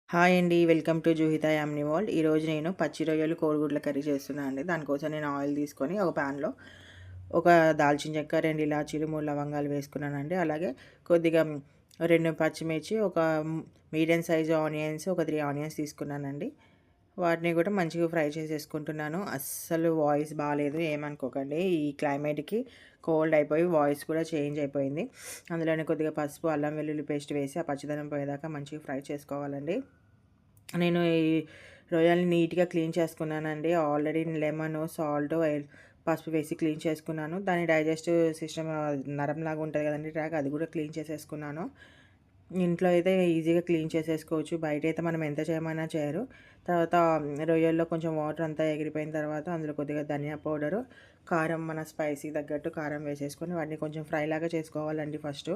Hi అండి. Welcome to Juhitha yummy world. ఈరోజు నేను పచ్చి రొయ్యలు కోడిగుడ్ల కర్రీ చేస్తున్నాను అండి. దానికోసం నేను ఆయిల్ తీసుకొని ఒక ప్యాన్లో ఒక దాల్చిన చెక్క, 2 ఇలాచీలు, 3 లవంగాలు వేసుకున్నానండి. అలాగే కొద్దిగా 2 పచ్చిమిర్చి, ఒక మీడియం సైజు ఆనియన్స్, ఒక 3 ఆనియన్స్ తీసుకున్నానండి. వాటిని కూడా మంచిగా ఫ్రై చేసేసుకుంటున్నాను. అస్సలు వాయిస్ బాలేదు, ఏమనుకోకండి. ఈ క్లైమేట్‌కి కోల్డ్ అయిపోయి వాయిస్ కూడా చేంజ్ అయిపోయింది. అందులోనే కొద్దిగా పసుపు, అల్లం వెల్లుల్లి పేస్ట్ వేసి ఆ పచ్చిదనం పోయేదాకా మంచిగా ఫ్రై చేసుకోవాలండి. నేను ఈ రొయ్యల్ని నీట్‌గా క్లీన్ చేసుకున్నానండి. ఆల్రెడీ లెమను, సాల్టు, పసుపు వేసి క్లీన్ చేసుకున్నాను. దాని డైజెస్టివ్ సిస్టమ్ నరంలాగా ఉంటది కదండీ ట్రాక్, అది కూడా క్లీన్ చేసేసుకున్నాను. ఇంట్లో అయితే ఈజీగా క్లీన్ చేసేసుకోవచ్చు. బయటైతే మనం ఎంత చేయమన్నా చేయరు. తర్వాత రొయ్యల్లో కొంచెం వాటర్ అంతా ఎగిరిపోయిన తర్వాత అందులో కొద్దిగా ధనియా పౌడరు, కారం, మన స్పైసీ తగ్గట్టు కారం వేసేసుకొని వాటిని కొంచెం ఫ్రై లాగా చేసుకోవాలండి ఫస్టు.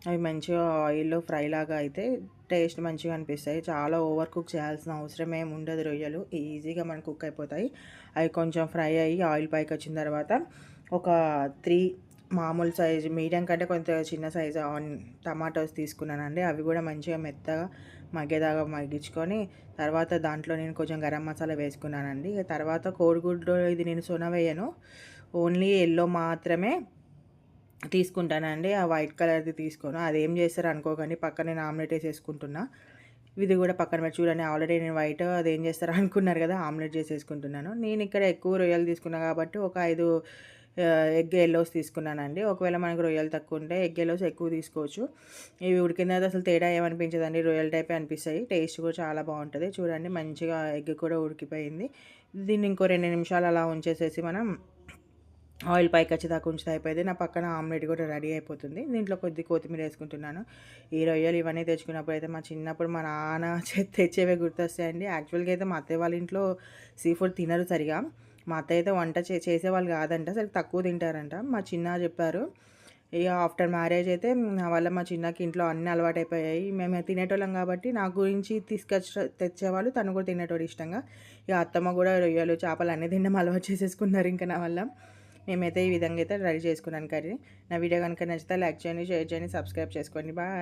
అవి మంచిగా ఆయిల్‌లో ఫ్రై లాగా అయితే టేస్ట్ మంచిగా అనిపిస్తాయి. చాలా ఓవర్ కుక్ చేయాల్సిన అవసరం ఏమి ఉండదు. రొయ్యలు ఈజీగా మనకు కుక్ అయిపోతాయి. అవి కొంచెం ఫ్రై అయ్యి ఆయిల్ పైకొచ్చిన తర్వాత ఒక 3 మామూలు సైజు మీడియం కంటే కొంచెం చిన్న సైజు టమాటోస్ తీసుకున్నానండి. అవి కూడా మంచిగా మెత్తగా మగ్గేదాకా మగ్గించుకొని తర్వాత దాంట్లో నేను కొంచెం గరం మసాలా వేసుకున్నానండి. ఇక తర్వాత కోడిగుడ్లో ఇది నేను సొన వేయను. ఓన్లీ యెల్లో మాత్రమే తీసుకుంటానండి. ఆ వైట్ కలర్‌ది తీసుకోను. అదేం చేస్తారో అనుకోకండి. పక్కన నేను ఆమ్లెట్ వేసేసుకుంటున్నా. ఇది కూడా పక్కన పెట్టి చూడండి, ఆల్రెడీ నేను వైట్ అదేం చేస్తారో అనుకున్నారు కదా, ఆమ్లెట్ చేసేసుకుంటున్నాను. నేను ఇక్కడ ఎక్కువ రొయ్యలు తీసుకున్నా కాబట్టి ఒక 5 ఎగ్ యెల్లోస్ తీసుకున్నానండి. ఒకవేళ మనకు రొయ్యలు తక్కువ ఉంటే ఎగ్ యెల్లోస్ ఎక్కువ తీసుకోవచ్చు. ఇవి ఉడికిన తర్వాత అసలు తేడా ఏమనిపించదండి. రొయ్యల టైపే అనిపిస్తాయి. టేస్ట్ కూడా చాలా బాగుంటుంది. చూడండి మంచిగా ఎగ్ కూడా ఉడికిపోయింది. దీన్ని ఇంకో 2 నిమిషాలు అలా ఉంచేసేసి మనం ఆయిల్ పైకొచ్చేదాకా ఉంచితే అయిపోయింది. నా పక్కన ఆమ్లెట్ కూడా రెడీ అయిపోతుంది. దీంట్లో కొద్దిగా కొత్తిమీర వేసుకుంటున్నాను. ఈ రొయ్యలు ఇవన్నీ తెచ్చుకున్నప్పుడు అయితే మా చిన్నప్పుడు మా నాన్న తెచ్చేవే గుర్తొస్తాయండి. యాక్చువల్‌గా అయితే మా అత్తయ్య వాళ్ళ ఇంట్లో సీ ఫుడ్ తినరు సరిగా. మా అత్తయ్య అయితే వంట చేసేవాళ్ళు కాదంట. సరే తక్కువ తింటారంట. మా చిన్న చెప్పారు. ఇక ఆఫ్టర్ మ్యారేజ్ అయితే నా వల్ల మా చిన్నకి ఇంట్లో అన్నీ అలవాటైపోయాయి. మేము తినేటోళ్ళం కాబట్టి నా గురించి తెచ్చేవాళ్ళు. తను కూడా తినేటోడు ఇష్టంగా. ఇక అత్తమ్మ కూడా రొయ్యలు, చేపలు అన్నీ తినడం అలవాటు చేసేసుకున్నారు ఇంకా నా వల్ల. మేమైతే ఈ విధంగా అయితే రెడీ చేసుకున్నాను కర్రీ. నా వీడియో కనుక నచ్చితే లైక్ చేయండి, షేర్ చేయండి, సబ్స్క్రైబ్ చేసుకోండి. బాయ్.